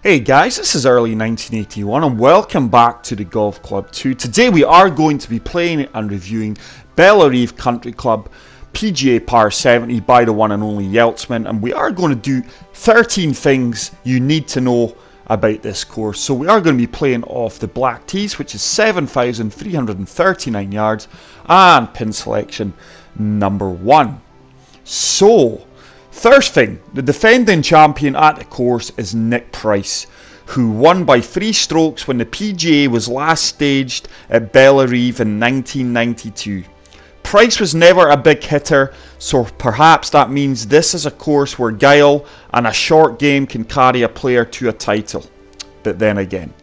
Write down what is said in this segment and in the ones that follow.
Hey guys, this is early 1981 and welcome back to the Golf Club 2. Today we are going to be playing and reviewing Bellerive Country Club PGA Par 70 by the one and only Yeltsman, and we are going to do 13 things you need to know about this course. So we are going to be playing off the black tees, which is 7,339 yards, and pin selection number 1. So first thing, the defending champion at the course is Nick Price, who won by 3 strokes when the PGA was last staged at Bellerive in 1992. Price was never a big hitter, so perhaps that means this is a course where guile and a short game can carry a player to a title. But then again.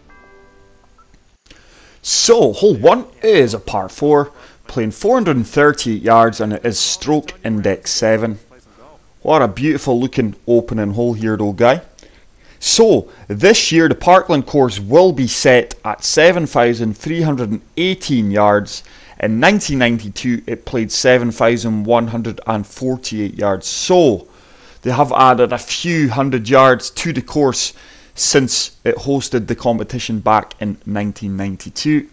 So, hole 1 is a par 4, playing 438 yards, and it is stroke index 7. What a beautiful looking opening hole here though, guy. So, this year the Parkland course will be set at 7,318 yards. In 1992 it played 7,148 yards. So, they have added a few hundred yards to the course since it hosted the competition back in 1992.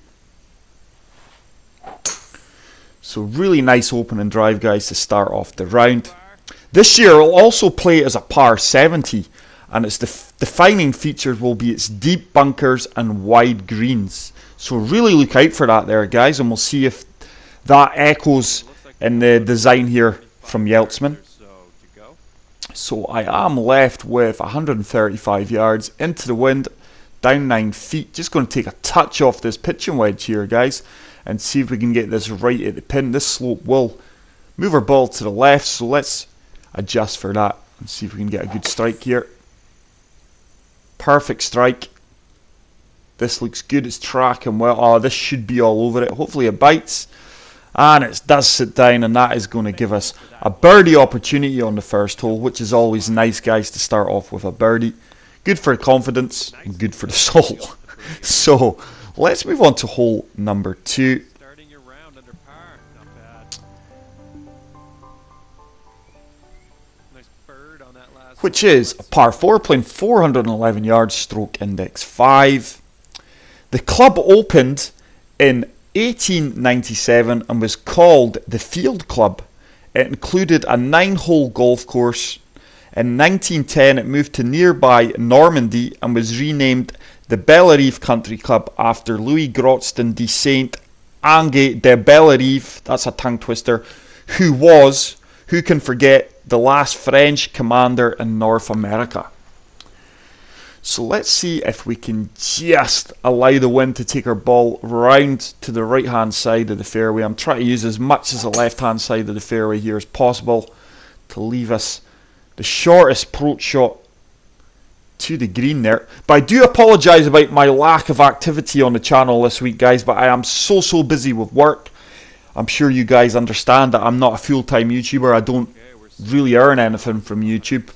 So, really nice opening drive, guys, to start off the round. This year it will also play as a par 70, and its defining features will be its deep bunkers and wide greens. So really look out for that there, guys, and we'll see if that echoes in the design here from Yeltsman. So I am left with 135 yards into the wind, down 9 feet. Just going to take a touch off this pitching wedge here, guys, and see if we can get this right at the pin. This slope will move our ball to the left, so let's adjust for that and see if we can get a good strike here. Perfect strike. This looks good. It's tracking well. Oh, this should be all over it. Hopefully it bites, and it does sit down, and that is going to give us a birdie opportunity on the first hole, which is always nice, guys, to start off with a birdie. Good for confidence and good for the soul. So let's move on to hole number 2. Which is a par 4, playing 411 yards, stroke index 5. The club opened in 1897 and was called the Field Club. It included a 9-hole golf course. In 1910 it moved to nearby Normandy and was renamed the Bellerive Country Club after Louis Groston de Saint-Ange de Bellerive, that's a tongue twister, who was, who can forget, the last French commander in North America. So let's see if we can just allow the wind to take our ball round to the right hand side of the fairway. I'm trying to use as much as the left hand side of the fairway here as possible to leave us the shortest approach shot to the green there. But I do apologise about my lack of activity on the channel this week, guys, but I am so busy with work. I'm sure you guys understand that I'm not a full-time YouTuber. I don't really earn anything from YouTube,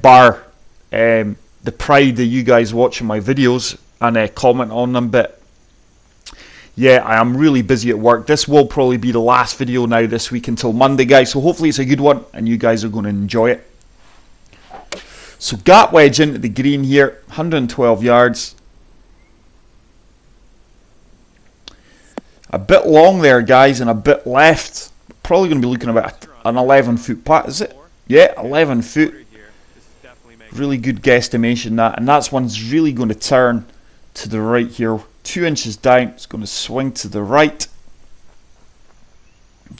bar the pride of you guys watching my videos and comment on them. But yeah, I am really busy at work. This will probably be the last video now this week until Monday, guys, so hopefully it's a good one and you guys are going to enjoy it. So gap wedge into the green here, 112 yards. A bit long there, guys, and a bit left. Probably going to be looking about an 11-foot putt, is it? Yeah, 11 foot. Really good guesstimation that, and that's one's really going to turn to the right here. 2 inches down, it's going to swing to the right.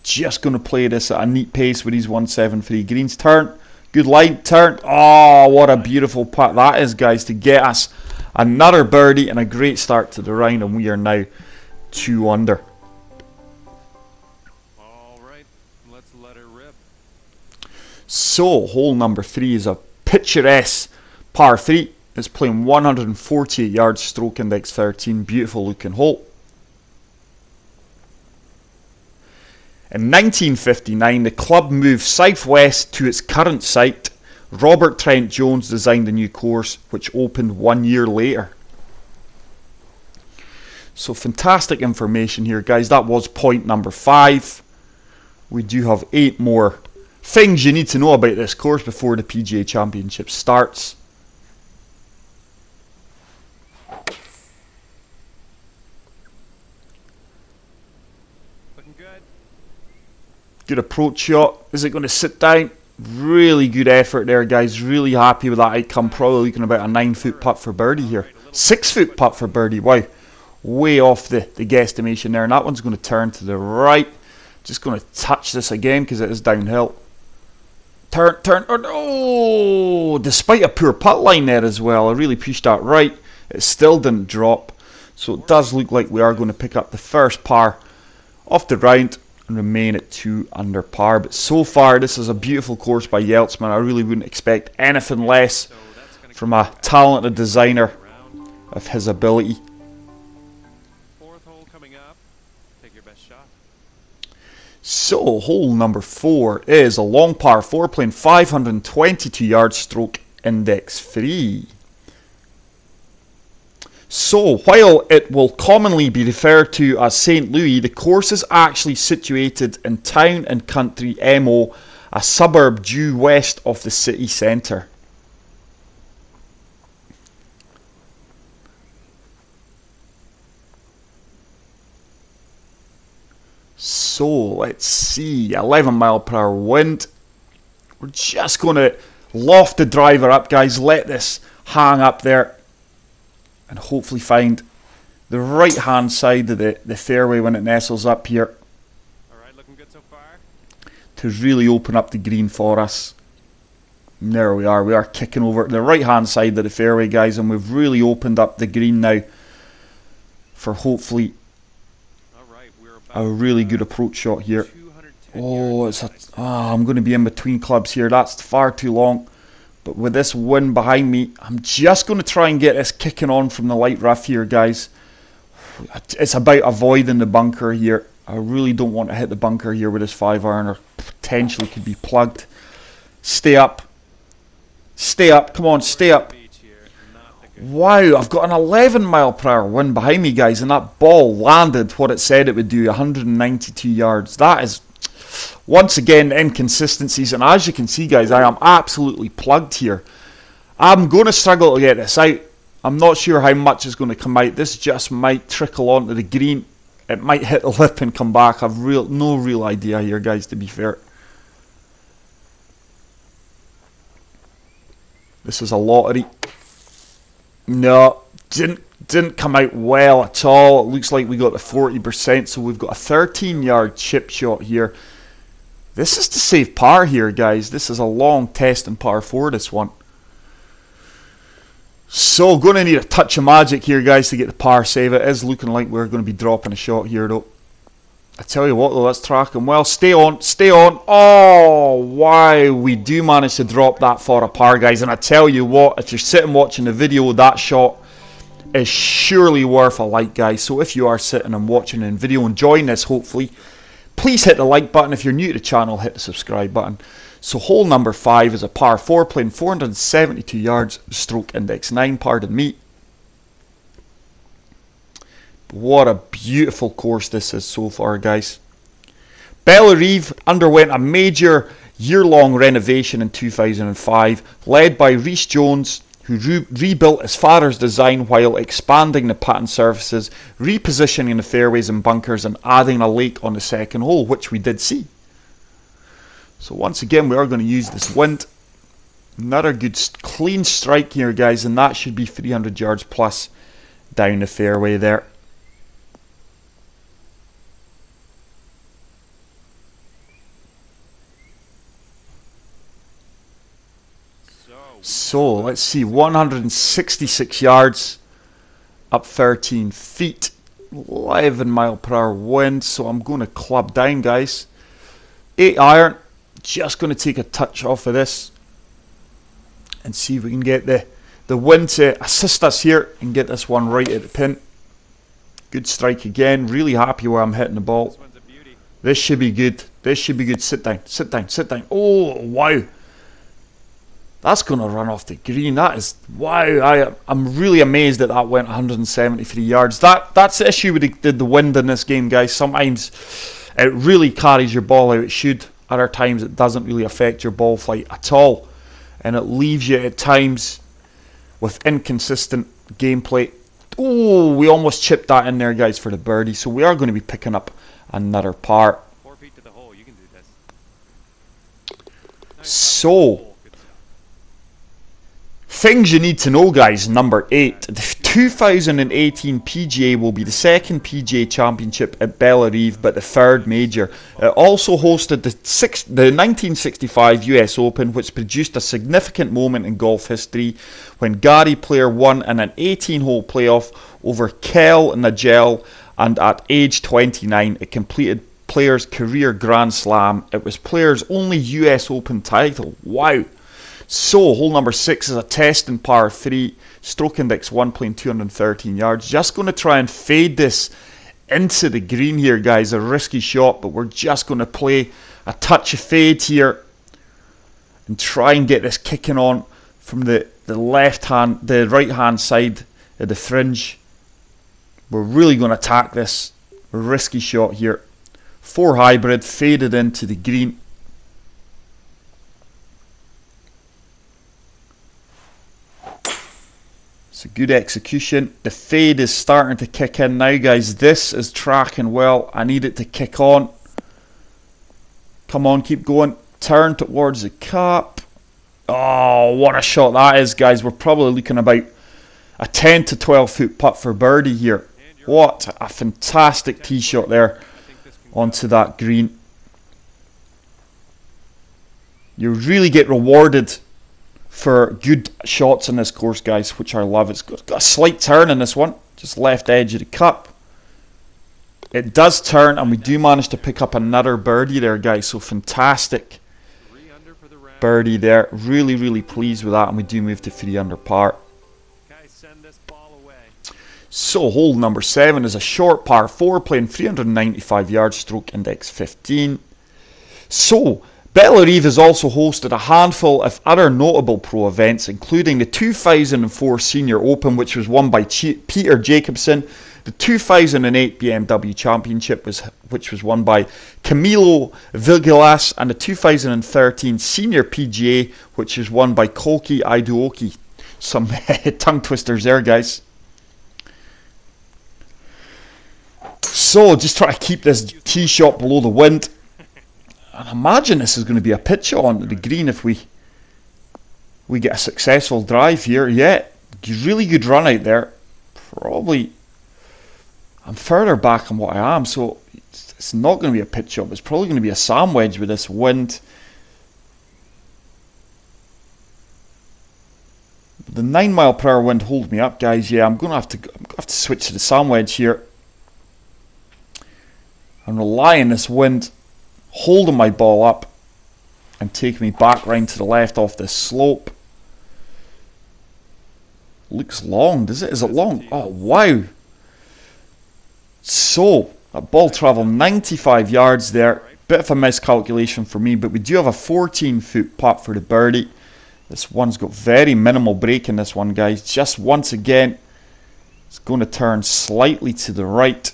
Just going to play this at a neat pace with these 173 greens. Turn, good line, turn. Oh, what a beautiful putt that is, guys, to get us another birdie and a great start to the round, and we are now 2 under. So, hole number 3 is a picturesque par 3. It's playing 148 yards, stroke index 13. Beautiful looking hole. In 1959, the club moved southwest to its current site. Robert Trent Jones designed a new course, which opened 1 year later. So, fantastic information here, guys. That was point number 5. We do have 8 more things you need to know about this course before the PGA Championship starts. Good approach shot. Is it going to sit down? Really good effort there, guys. Really happy with that outcome. Probably looking about a 9-foot putt for birdie here. 6-foot putt for birdie. Wow. Way off the guesstimation there. And that one's going to turn to the right. Just going to touch this again because it is downhill. Turn. Oh, despite a poor putt line there as well. I really pushed that right. It still didn't drop. So it does look like we are going to pick up the first par off the round and remain at 2 under par. But so far, this is a beautiful course by Yeltsman. I really wouldn't expect anything less from a talented designer of his ability. So, hole number 4 is a long par 4 playing 522 yards, stroke index 3. So, while it will commonly be referred to as St. Louis, the course is actually situated in Town and Country MO, a suburb due west of the city centre. So, let's see, 11 mile per hour wind. We're just going to loft the driver up, guys, let this hang up there, and hopefully find the right hand side of the fairway when it nestles up here. Alright, looking good so far. To really open up the green for us. And there we are kicking over the right hand side of the fairway, guys, and we've really opened up the green now for hopefully a really good approach shot here. Oh, I'm going to be in between clubs here. That's far too long. But with this wind behind me, I'm just going to try and get this kicking on from the light rough here, guys. It's about avoiding the bunker here. I really don't want to hit the bunker here with this 5-iron, or potentially could be plugged. Stay up. Stay up. Come on, stay up. Wow, I've got an 11 mile per hour wind behind me, guys, and that ball landed what it said it would do, 192 yards. That is, once again, inconsistencies, and as you can see, guys, I am absolutely plugged here. I'm going to struggle to get this out. I'm not sure how much is going to come out. This just might trickle onto the green. It might hit the lip and come back. I've no real idea here, guys, to be fair. This is a lottery. No, didn't come out well at all. It looks like we got the 40%, so we've got a 13-yard chip shot here. This is to save par here, guys. This is a long test in par 4, this one. So, going to need a touch of magic here, guys, to get the par save. It is looking like we're going to be dropping a shot here, though. I tell you what, though, let's track him well. Stay on, stay on. Oh, wow, we do manage to drop that for a par, guys. And I tell you what, if you're sitting watching the video, that shot is surely worth a like, guys. So if you are sitting and watching in video, enjoying this, hopefully, please hit the like button. If you're new to the channel, hit the subscribe button. So hole number 5 is a par 4 playing 472 yards, stroke index 9, pardon me. What a beautiful course this is so far, guys. Bellerive underwent a major year-long renovation in 2005, led by Rhys Jones, who rebuilt his father's design while expanding the pattern surfaces, repositioning the fairways and bunkers, and adding a lake on the second hole, which we did see. So once again, we are going to use this wind. Another good clean strike here, guys, and that should be 300 yards plus down the fairway there. So, let's see, 166 yards, up 13 feet, 11 mile per hour wind, so I'm going to club down, guys. 8-iron, just going to take a touch off of this and see if we can get the wind to assist us here and get this one right at the pin. Good strike again, really happy where I'm hitting the ball. This should be good, this should be good. Sit down, sit down, sit down. Oh, wow. That's going to run off the green. That is, wow, I'm really amazed that that went 173 yards. That's the issue with the wind in this game, guys. Sometimes it really carries your ball out. It should. Other times it doesn't really affect your ball flight at all. And it leaves you at times with inconsistent gameplay. Oh, we almost chipped that in there, guys, for the birdie. So we are going to be picking up another par. 4 feet to the hole. You can do this. So, things you need to know, guys. Number 8. The 2018 PGA will be the second PGA Championship at Bellerive, but the third major. It also hosted the 1965 US Open, which produced a significant moment in golf history when Gary Player won in an 18-hole playoff over Kel Nagel, and at age 29 it completed Player's career Grand Slam. It was Player's only US Open title. Wow. So, hole number 6 is a test in par 3, stroke index 1, playing 213 yards. Just going to try and fade this into the green here, guys. A risky shot, but we're just going to play a touch of fade here and try and get this kicking on from the right hand side of the fringe. We're really going to attack this. A risky shot here. 4 hybrid, faded into the green. It's a good execution. The fade is starting to kick in now, guys. This is tracking well. I need it to kick on. Come on, keep going. Turn towards the cap. Oh, what a shot that is, guys. We're probably looking about a 10 to 12 foot putt for birdie here. What a fantastic tee shot there onto that green. You really get rewarded for good shots in this course, guys, which I love. It's got a slight turn in this one, just left edge of the cup. It does turn, and we do manage to pick up another birdie there, guys. So fantastic birdie there. Really, really pleased with that, and we do move to 3 under par. So hole number 7 is a short par 4, playing 395 yards, stroke index 15. So Bellerive has also hosted a handful of other notable pro events, including the 2004 Senior Open, which was won by Peter Jacobsen, the 2008 BMW Championship, which was won by Camilo Villegas, and the 2013 Senior PGA, which was won by Koki Aiduoki. Some tongue twisters there, guys. So just try to keep this tee shot below the wind. And imagine this is going to be a pitch shot onto the green if we get a successful drive here. Yeah, really good run out there. Probably, I'm further back than what I am, so it's not going to be a pitch shot. It's probably going to be a sand wedge with this wind. The 9 mile per hour wind holds me up, guys. Yeah, I'm going to have to switch to the sand wedge here. I'm relying on this wind holding my ball up and taking me back round to the left off this slope. Looks long, does it? Is it long? Oh, wow. So, that ball travelled 95 yards there. Bit of a miscalculation for me, but we do have a 14 foot putt for the birdie. This one's got very minimal break in this one, guys. Just once again, it's going to turn slightly to the right.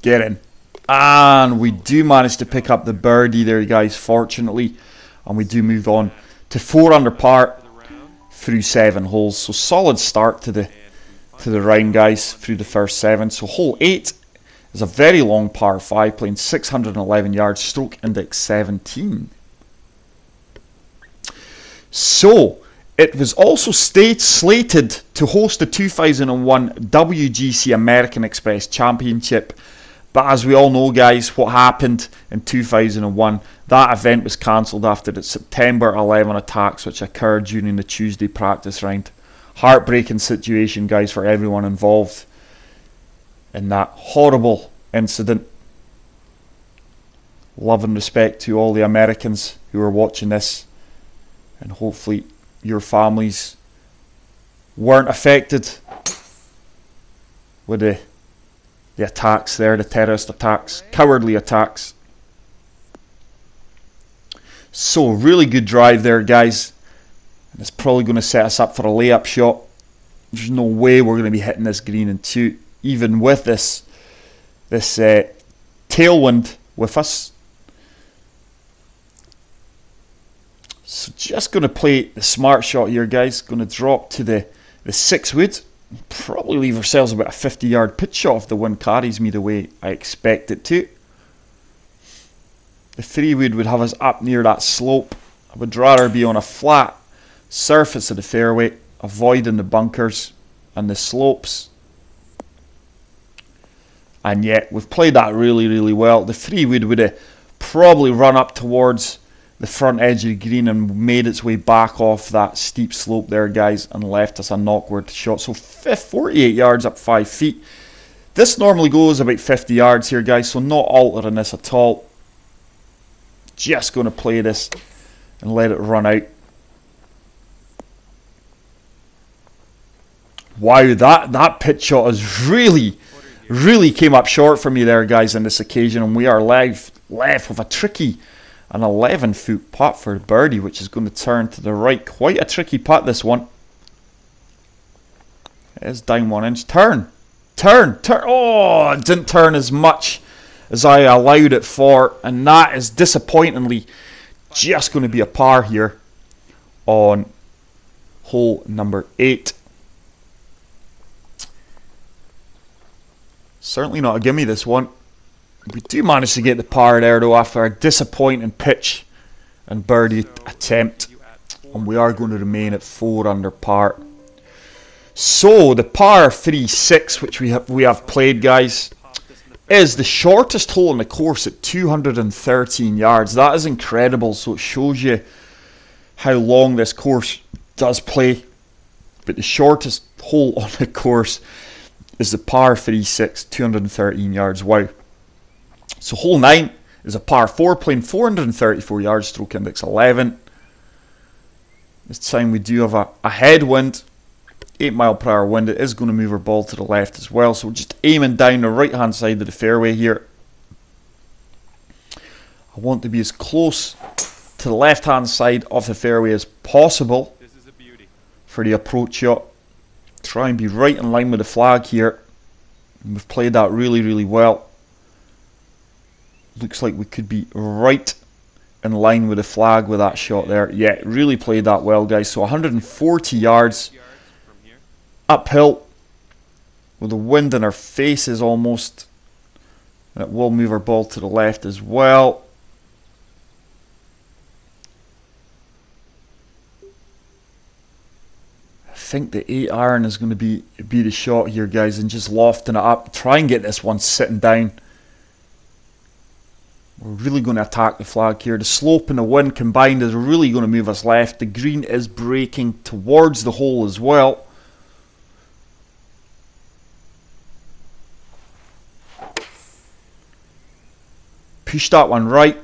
Get in. And we do manage to pick up the birdie there, guys, fortunately. And we do move on to 4 under par through 7 holes. So solid start to the round, guys, through the first 7. So hole 8 is a very long par 5, playing 611 yards, stroke index 17. So it was also slated to host the 2001 WGC American Express Championship. But as we all know, guys, what happened in 2001, that event was cancelled after the September 11 attacks which occurred during the Tuesday practice round. Heartbreaking situation, guys, for everyone involved in that horrible incident. Love and respect to all the Americans who are watching this, and hopefully your families weren't affected with the attacks there, the terrorist attacks, cowardly attacks. So really good drive there, guys. And it's probably going to set us up for a layup shot. There's no way we're going to be hitting this green in 2, even with this tailwind with us. So just going to play the smart shot here, guys. Going to drop to the 6 wood. Probably leave ourselves about a 50-yard pitch shot if the wind carries me the way I expect it to. The 3 wood have us up near that slope. I would rather be on a flat surface of the fairway, avoiding the bunkers and the slopes. And yet, we've played that really, really well. The 3 would have probably run up towards the front edge of the green and made its way back off that steep slope there, guys, and left us a knockward shot. So 48 yards up 5 feet. This normally goes about 50 yards here, guys, so not altering this at all. Just going to play this and let it run out. Wow, that pitch shot has really came up short for me there, guys, on this occasion, and we are left with a tricky, an 11-foot putt for birdie, which is going to turn to the right. Quite a tricky putt, this one. It is down 1 inch. Turn. Oh, it didn't turn as much as I allowed it for, and that is disappointingly just going to be a par here on hole number 8. Certainly not a gimme, this one. We do manage to get the par there, though, after a disappointing pitch and birdie attempt, and we are going to remain at 4 under par. So the par 3-6, which we have played, guys, is the shortest hole in the course at 213 yards. That is incredible. So it shows you how long this course does play. But the shortest hole on the course is the par 3-6, 213 yards. Wow. So hole 9 is a par 4 playing 434 yards, stroke index 11. This time we do have a headwind, 8 mile per hour wind. It is going to move our ball to the left as well. So we're just aiming down the right hand side of the fairway here. I want to be as close to the left hand side of the fairway as possible for the approach shot. Try and be right in line with the flag here. And we've played that really well. Looks like we could be right in line with the flag with that shot there. Yeah, really played that well, guys. So 140 yards uphill with the wind in our faces almost. And it will move our ball to the left as well. I think the 8 iron is going to be the shot here, guys, and just lofting it up. Try and get this one sitting down. We're really going to attack the flag here. The slope and the wind combined is really going to move us left. The green is breaking towards the hole as well. Push that one right.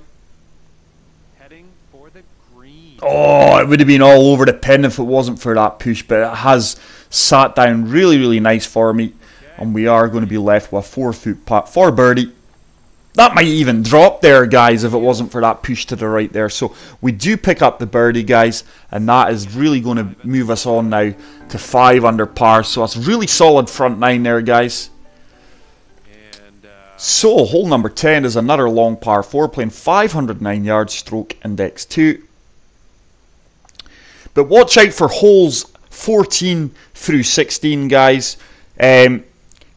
Oh, it would have been all over the pin if it wasn't for that push, but it has sat down really nice for me, and we are going to be left with a 4-foot putt for birdie. That might even drop there, guys, if it wasn't for that push to the right there. So we do pick up the birdie, guys, and that is really going to move us on now to 5 under par. So it's really solid front 9 there, guys. So hole number 10 is another long par 4 playing 509 yards, stroke index 2. But watch out for holes 14 through 16, guys.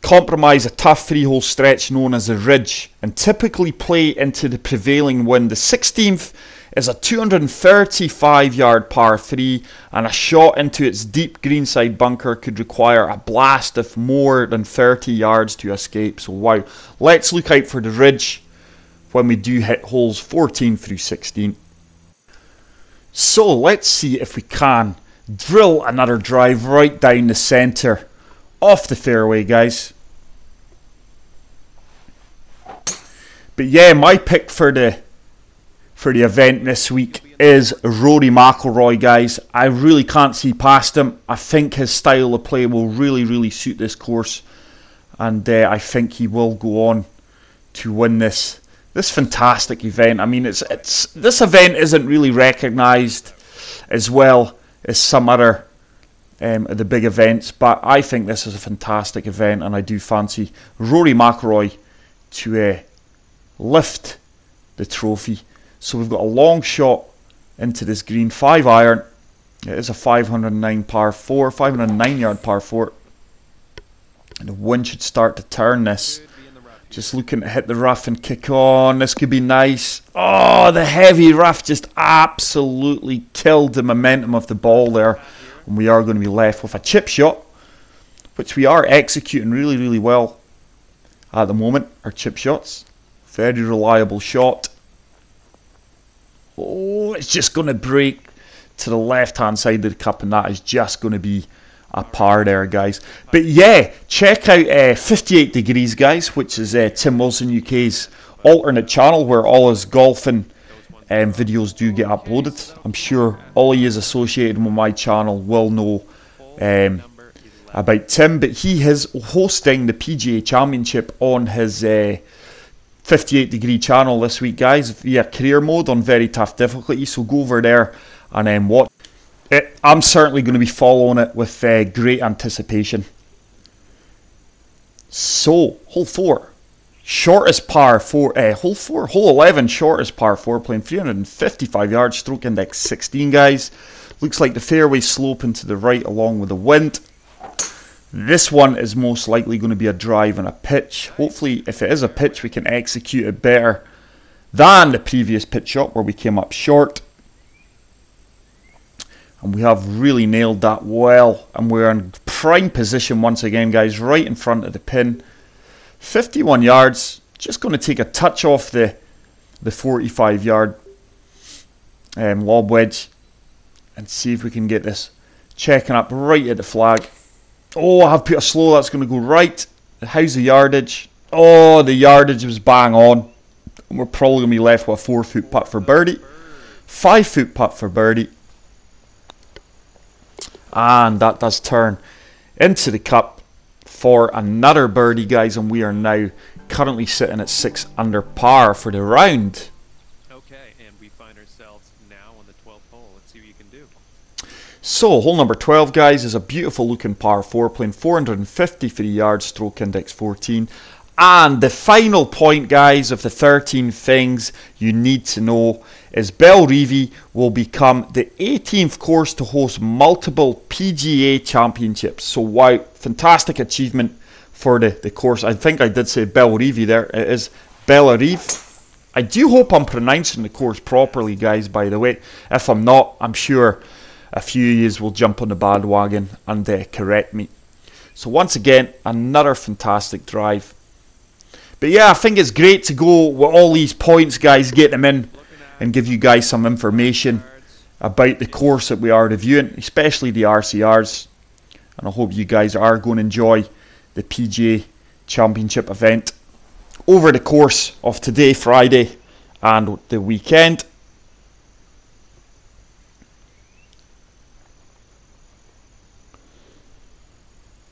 Compromise a tough 3-hole stretch known as the ridge and typically play into the prevailing wind. The 16th is a 235-yard par 3, and a shot into its deep greenside bunker could require a blast of more than 30 yards to escape. So wow, let's look out for the ridge when we do hit holes 14 through 16. So let's see if we can drill another drive right down the centre off the fairway, guys. But yeah, my pick for the event this week is Rory McIlroy, guys. I really can't see past him. I think his style of play will really suit this course, and I think he will go on to win this fantastic event. I mean, this event isn't really recognised as well as some other of the big events, but I think this is a fantastic event, and I do fancy Rory McIlroy to lift the trophy. So we've got a long shot into this green 5-iron. It is a 509 par 4, 509 yard par 4. And the wind should start to turn this. Just looking to hit the rough and kick on. This could be nice. Oh, the heavy rough just absolutely killed the momentum of the ball there. And we are going to be left with a chip shot, which we are executing really, really well at the moment. Our chip shots. Very reliable shot. Oh, it's just going to break to the left-hand side of the cup, and that is just going to be a par there, guys. But yeah, check out 58 Degrees, guys, which is Tim Wilson UK's alternate channel where all his golfing videos do get uploaded. I'm sure all he is associated with my channel will know about Tim, but he is hosting the PGA Championship on his 58 Degree channel this week, guys, via career mode on very tough difficulty. So go over there and watch it. I'm certainly going to be following it with great anticipation. So hole 4, shortest par 4. Hole 11, shortest par 4, playing 355 yards, stroke index 16, guys. Looks like the fairway sloping to the right along with the wind. This one is most likely going to be a drive and a pitch. Hopefully, if it is a pitch, we can execute it better than the previous pitch shot where we came up short. And we have really nailed that well. And we're in prime position once again, guys, right in front of the pin. 51 yards. Just going to take a touch off the 45-yard lob wedge. And see if we can get this checking up right at the flag. Oh, I have put a slow. That's going to go right. How's the yardage? Oh, the yardage was bang on. And we're probably going to be left with a 4-foot putt for birdie. 5-foot putt for birdie. And that does turn into the cup for another birdie, guys. And we are now currently sitting at 6 under par for the round. Okay, and we find ourselves now on the 12th hole. Let's see what you can do. So, hole number 12, guys, is a beautiful looking par 4, playing 453 yards, stroke index 14. And the final point, guys, of the 13 things you need to know is Bellerive will become the 18th course to host multiple PGA Championships. So, wow, fantastic achievement for the course. I think I did say Bellerive there. It is Bellerive. I do hope I'm pronouncing the course properly, guys, by the way. If I'm not, I'm sure a few of you will jump on the bandwagon and correct me. So once again, another fantastic drive. But yeah, I think it's great to go with all these points, guys, get them in and give you guys some information about the course that we are reviewing, especially the RCRs. And I hope you guys are going to enjoy the PGA Championship event over the course of today, Friday, and the weekend.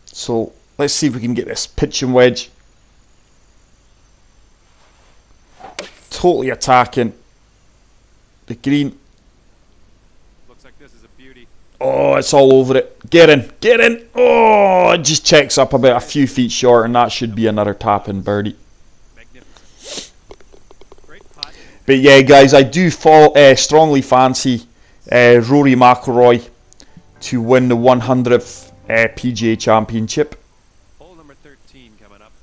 So let's see if we can get this pitching wedge. Totally attacking the green. Looks like this is a beauty. Oh, it's all over it. Get in, get in. Oh, it just checks up about a few feet short, and that should be another tap-in birdie. Magnificent. Great putt. But yeah, guys, I do strongly fancy Rory McIlroy to win the 100th PGA Championship. Hole number 13 coming up.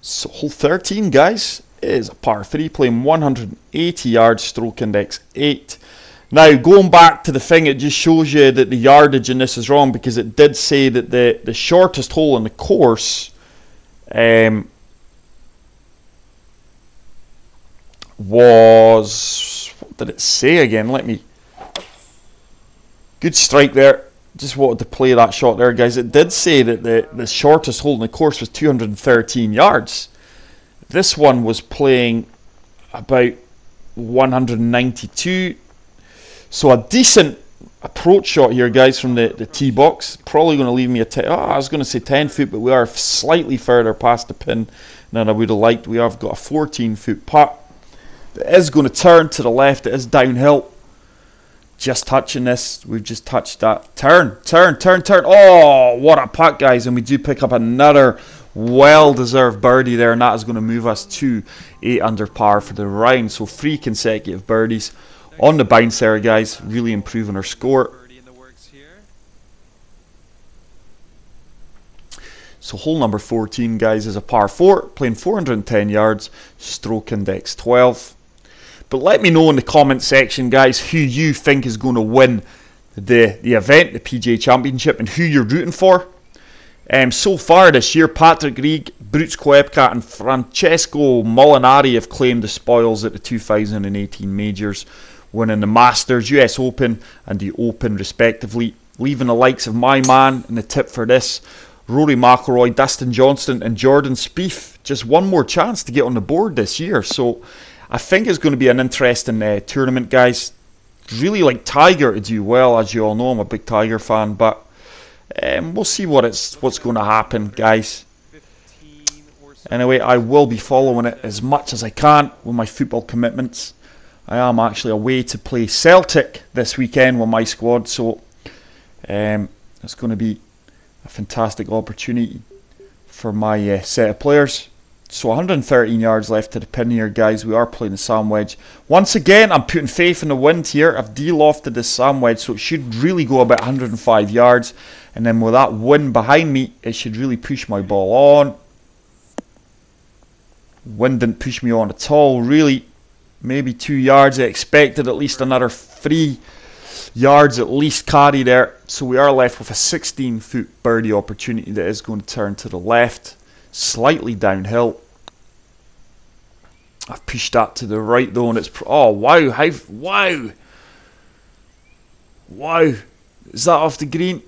So hole 13, guys, is a par 3, playing 180 yards, stroke index 8. Now, going back to the thing, it just shows you that the yardage in this is wrong, because it did say that the shortest hole in the course was, what did it say again? Good strike there. Just wanted to play that shot there, guys. It did say that the shortest hole in the course was 213 yards. This one was playing about 192. So a decent approach shot here, guys, from the tee box. Probably going to leave me I was going to say 10 foot, but we are slightly further past the pin than I would have liked. We have got a 14-foot putt. It is going to turn to the left. It is downhill. Just touching this. We've just touched that. Turn. Oh, what a putt, guys. And we do pick up another Well-deserved birdie there, and that is going to move us to 8 under par for the round. So 3 consecutive birdies on the bounce there, guys. Really improving our score. So hole number 14, guys, is a par 4, playing 410 yards, stroke index 12. But let me know in the comment section, guys, who you think is going to win the event, the PGA Championship, and who you're rooting for. So far this year, Patrick Reed, Brooks Koepka and Francesco Molinari have claimed the spoils at the 2018 majors, winning the Masters, US Open and the Open respectively, leaving the likes of my man in the tip for this, Rory McIlroy, Dustin Johnson and Jordan Spieth just one more chance to get on the board this year. So I think it's going to be an interesting tournament, guys. Really like Tiger to do well, as you all know. I'm a big Tiger fan, but we'll see what's going to happen, guys. Anyway, I will be following it as much as I can with my football commitments. I am actually away to play Celtic this weekend with my squad, so it's going to be a fantastic opportunity for my set of players. So 113 yards left to the pin here, guys. We are playing the Sam wedge. Once again, I'm putting faith in the wind here. I've de-lofted the Sam wedge, so it should really go about 105 yards. And then with that wind behind me, it should really push my ball on. Wind didn't push me on at all, really. Maybe 2 yards. I expected at least another 3 yards at least carry there. So we are left with a 16-foot birdie opportunity that is going to turn to the left, slightly downhill. I've pushed that to the right though, and it's oh wow, wow, is that off the green?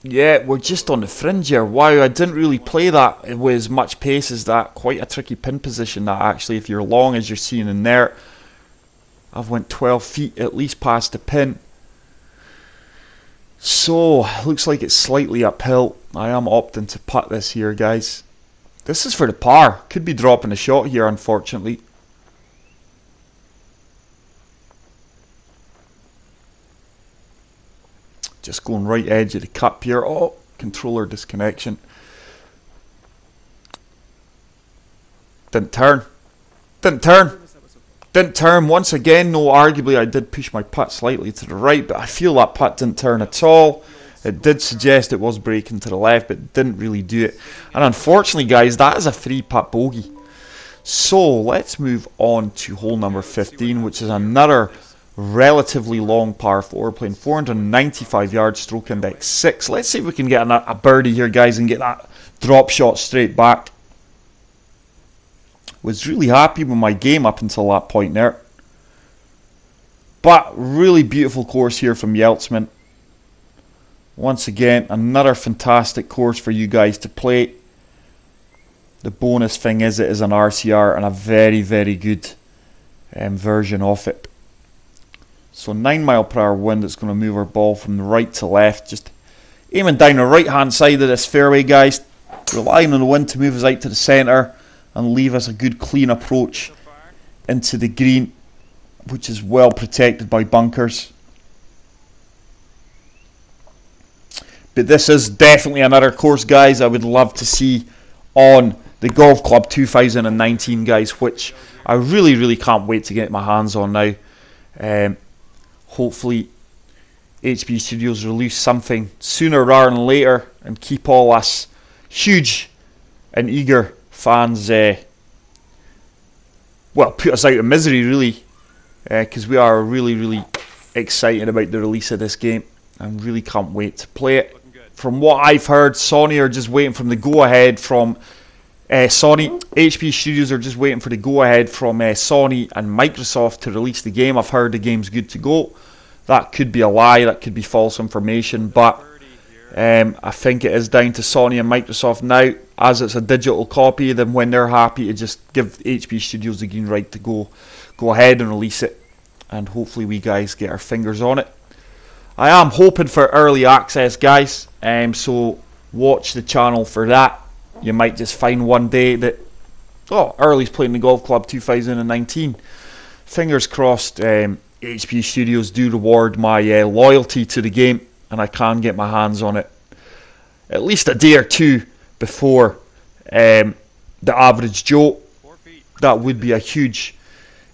Yeah, we're just on the fringe here. Wow, I didn't really play that with as much pace as that. Quite a tricky pin position that, actually, if you're long as you're seeing in there. I've went 12 feet at least past the pin. So, looks like it's slightly uphill. I am opting to putt this here, guys. This is for the par. Could be dropping a shot here, unfortunately. Just going right edge of the cup here. Oh, controller disconnection. Didn't turn. Didn't turn. Didn't turn once again. No, arguably I did push my putt slightly to the right, but I feel that putt didn't turn at all. It did suggest it was breaking to the left, but it didn't really do it. And unfortunately, guys, that is a 3-putt bogey. So let's move on to hole number 15, which is another relatively long par 4, playing 495 yards, stroke index 6. Let's see if we can get a birdie here, guys, and get that drop shot straight back. Was really happy with my game up until that point there. But really beautiful course here from Yeltsman. Once again, another fantastic course for you guys to play. The bonus thing is it is an RCR and a very, very good version of it. So 9 mile per hour wind that's going to move our ball from the right to left. Just aiming down the right hand side of this fairway, guys. Relying on the wind to move us out to the centre and leave us a good clean approach into the green, which is well protected by bunkers. But this is definitely another course, guys, I would love to see on the Golf Club 2019, guys, which I really, really can't wait to get my hands on now. Hopefully HB Studios release something sooner rather than later and keep all us huge and eager fans, well, put us out of misery, really, because we are really, really excited about the release of this game and really can't wait to play it. From what I've heard, Sony are just waiting for the go-ahead from HP Studios are just waiting for the go-ahead from Sony and Microsoft to release the game. I've heard the game's good to go. That could be a lie, that could be false information, but I think it is down to Sony and Microsoft now, as it's a digital copy. Then when they're happy to just give HP Studios the green right to go ahead and release it, and hopefully we guys get our fingers on it. I am hoping for early access, guys, so watch the channel for that. You might just find one day that, oh, Early's playing the Golf Club 2019. Fingers crossed. HP Studios do reward my loyalty to the game, and I can get my hands on it at least a day or two before the average Joe. 4 feet. That would be a huge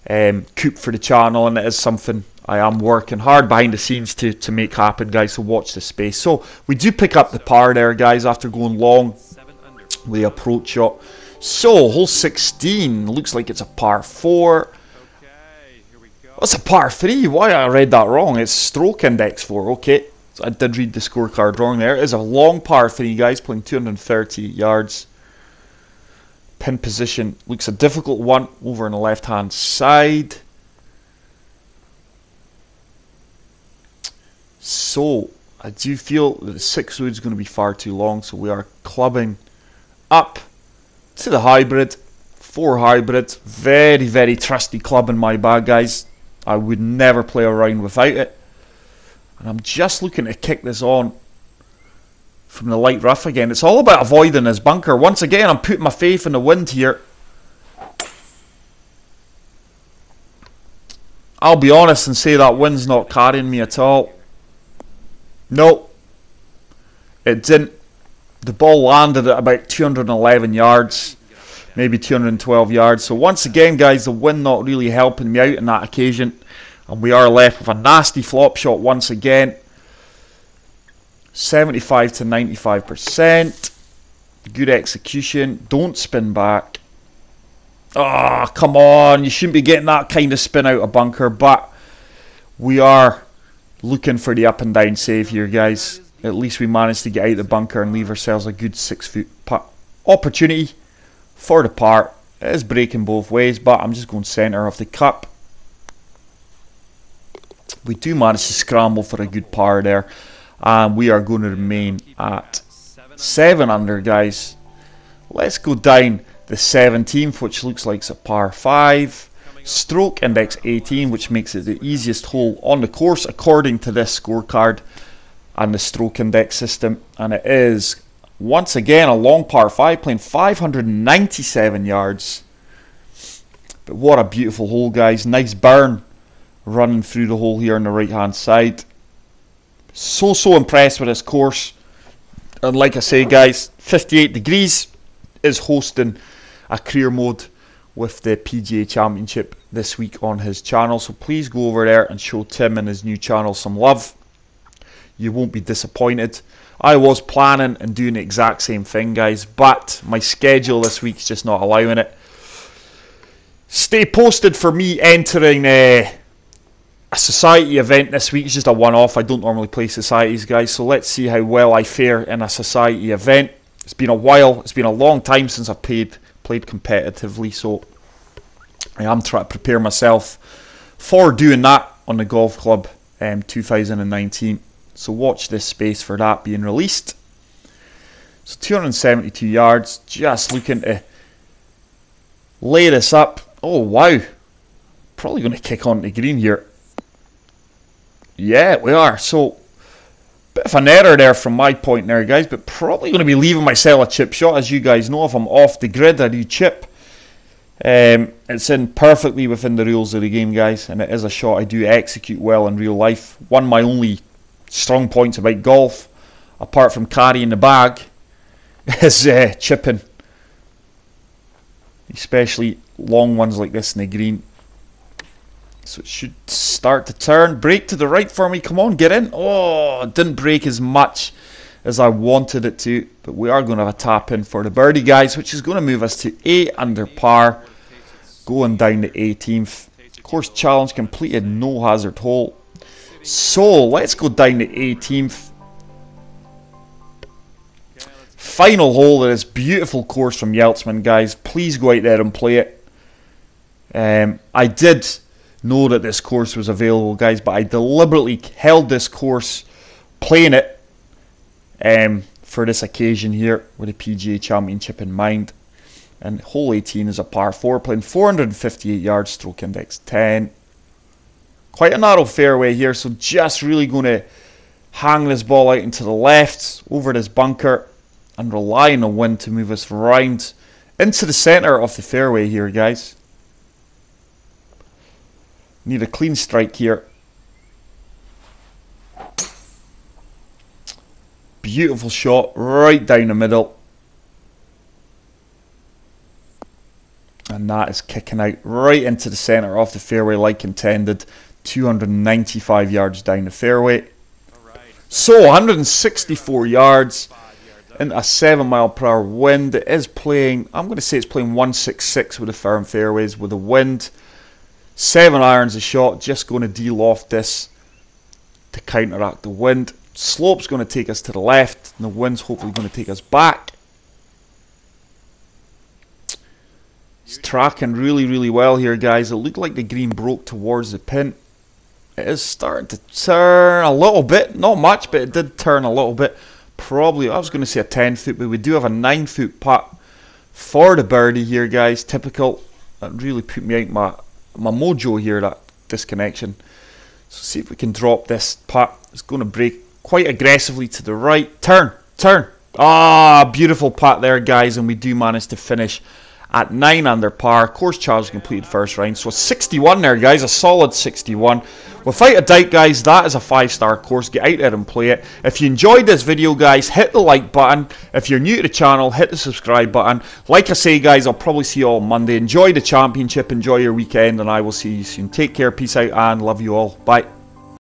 coup for the channel, and it is something I am working hard behind the scenes to make happen, guys. So watch this space. So we do pick up the par there, guys, after going long 7 under. with the approach shot. So hole 16 looks like it's a par 4. Okay, here we go. It's a par 3. Why I read that wrong? It's stroke index 4. Okay, so I did read the scorecard wrong there. It is a long par 3, guys, playing 230 yards. Pin position looks a difficult one over on the left hand side. So I do feel that the 6 wood is going to be far too long, so we are clubbing up to the hybrid. 4 hybrid, very, very trusty club in my bag, guys. I would never play around without it. And I'm just looking to kick this on from the light rough again. It's all about avoiding this bunker. Once again, I'm putting my faith in the wind here. I'll be honest and say that wind's not carrying me at all. No, it didn't. The ball landed at about 211 yards, maybe 212 yards. So once again, guys, the wind not really helping me out on that occasion. And we are left with a nasty flop shot once again. 75 to 95%. Good execution. Don't spin back. Oh, come on. You shouldn't be getting that kind of spin out of bunker. But we are looking for the up and down save here, guys. At least we managed to get out of the bunker and leave ourselves a good 6 foot opportunity for the par. It is breaking both ways, but I'm just going centre of the cup. We do manage to scramble for a good par there. And we are going to remain at 7 under, guys. Let's go down the 17th, which looks like it's a par 5. Stroke index 18, which makes it the easiest hole on the course according to this scorecard and the stroke index system. And it is, once again, a long par 5, playing 597 yards. But what a beautiful hole, guys. Nice burn running through the hole here on the right hand side. So impressed with this course. And like I say, guys, 58 Degrees is hosting a career mode with the PGA Championship this week on his channel. So please go over there and show Tim and his new channel some love. You won't be disappointed. I was planning and doing the exact same thing, guys, but my schedule this week's just not allowing it. Stay posted for me entering a society event this week. It's just a one-off. I don't normally play societies, guys, so let's see how well I fare in a society event. It's been a while. It's been a long time since I've played competitively, so I am trying to prepare myself for doing that on the golf club 2019. So watch this space for that being released. So 272 yards, just looking to lay this up. Oh wow, probably going to kick on the green here. Yeah, we are. So bit of an error there from my point there, guys, but probably going to be leaving myself a chip shot. As you guys know, if I'm off the grid, I do chip. It's in perfectly within the rules of the game, guys, and it is a shot I do execute well in real life. One of my only strong points about golf, apart from carrying the bag, is chipping, especially long ones like this in the green. So it should start to turn. Break to the right for me. Come on, get in. Oh, it didn't break as much as I wanted it to. But we are going to have a tap in for the birdie, guys, which is going to move us to 8 under par. Going down the 18th. Course challenge completed. No hazard hole. So let's go down the 18th. Final hole of this beautiful course from Yeltsman, guys. Please go out there and play it. I did know that this course was available, guys, but I deliberately held this course playing it for this occasion here with the PGA Championship in mind. And hole 18 is a par 4, playing 458 yards, stroke index 10. Quite a narrow fairway here, so just really going to hang this ball out into the left over this bunker and rely on the wind to move us round into the centre of the fairway here, guys. Need a clean strike here. Beautiful shot right down the middle. And that is kicking out right into the centre of the fairway like intended. 295 yards down the fairway. So 164 yards in a 7-mile-per-hour wind. It is playing, I'm going to say it's playing 166 with the firm fairways with the wind. 7 irons a shot, just going to de-loft this to counteract the wind. Slope's going to take us to the left, and the wind's hopefully going to take us back. It's tracking really, really well here, guys. It looked like the green broke towards the pin. It is starting to turn a little bit, not much, but it did turn a little bit. Probably, I was going to say a 10-foot, but we do have a 9-foot putt for the birdie here, guys. Typical. That really put me out my mojo here, that disconnection. So see if we can drop this putt. It's going to break quite aggressively to the right. Turn. Ah, beautiful putt there, guys, and we do manage to finish at 9 under par. Course charge completed first round. So 61 there, guys. A solid 61. Without a doubt, guys, that is a 5-star course. Get out there and play it. If you enjoyed this video, guys, hit the like button. If you're new to the channel, hit the subscribe button. Like I say, guys, I'll probably see you all Monday. Enjoy the championship. Enjoy your weekend, and I will see you soon. Take care. Peace out, and love you all. Bye.